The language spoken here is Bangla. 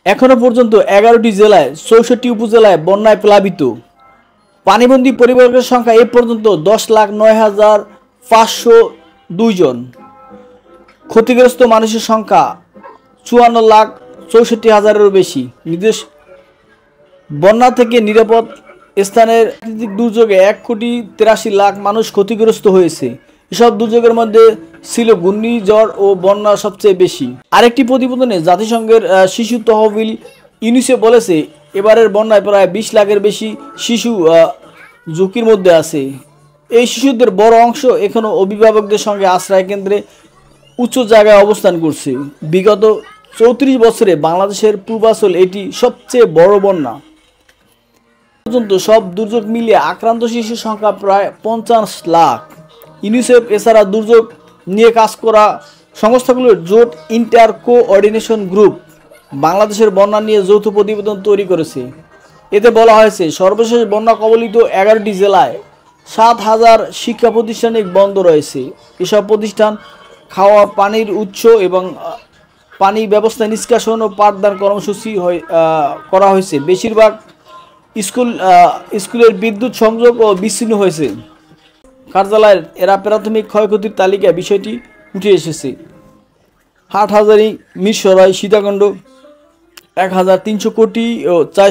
এখনো পর্যন্ত 11টি জেলায় 64 উপজেলায় বন্যায় প্লাবিত। পানিবন্দী পরিবারের সংখ্যা এ পর্যন্ত 10,09,502 জন। ক্ষতিগ্রস্ত মানুষের সংখ্যা 54,64,000-এরও বেশি। বন্যা থেকে নিরাপদ স্থানের প্রাকৃতিক দুর্যোগে 1,83,00,000 মানুষ ক্ষতিগ্রস্ত হয়েছে। এসব দুর্যোগের মধ্যে ছিল ঘূর্ণিঝড় ও বন্যা সবচেয়ে বেশি। আরেকটি প্রতিবেদনে জাতিসংঘের শিশু তহবিল ইউনিসেফ বলেছে, এবারের বন্যায় প্রায় 20 লাখের বেশি শিশু ঝুঁকির মধ্যে আছে। এই শিশুদের বড় অংশ এখনও অভিভাবকদের সঙ্গে আশ্রয় কেন্দ্রে উচ্চ জায়গায় অবস্থান করছে। বিগত 34 বছরে বাংলাদেশের পূর্বাঞ্চল এটি সবচেয়ে বড় বন্যা। পর্যন্ত সব দুর্যোগ মিলিয়ে আক্রান্ত শিশুর সংখ্যা প্রায় 50 লাখ। ইউনিসেফ এছাড়া দুর্যোগ নিয়ে কাজ করা সংস্থাগুলোর জোট ইন্টার কোঅর্ডিনেশন গ্রুপ বাংলাদেশের বন্যা নিয়ে যৌথ প্রতিবেদন তৈরি করেছে। এতে বলা হয়েছে, সর্বশেষ বন্যা কবলিত 11টি জেলায় 7,000 শিক্ষা প্রতিষ্ঠানে বন্ধ রয়েছে। এসব প্রতিষ্ঠান খাওয়া পানির উৎস এবং পানি ব্যবস্থা নিষ্কাশন ও পাঠদান কর্মসূচি করা হয়েছে। বেশিরভাগ স্কুলের বিদ্যুৎ সংযোগ ও বিচ্ছিন্ন হয়েছে। কার্যালয়ের এরা প্রাথমিক ক্ষয়ক্ষতির তালিকায় বিষয়টি উঠে এসেছে। হাটহাজারী, মিরসরাই, সীতাকুণ্ড 1,300 কোটি ও 4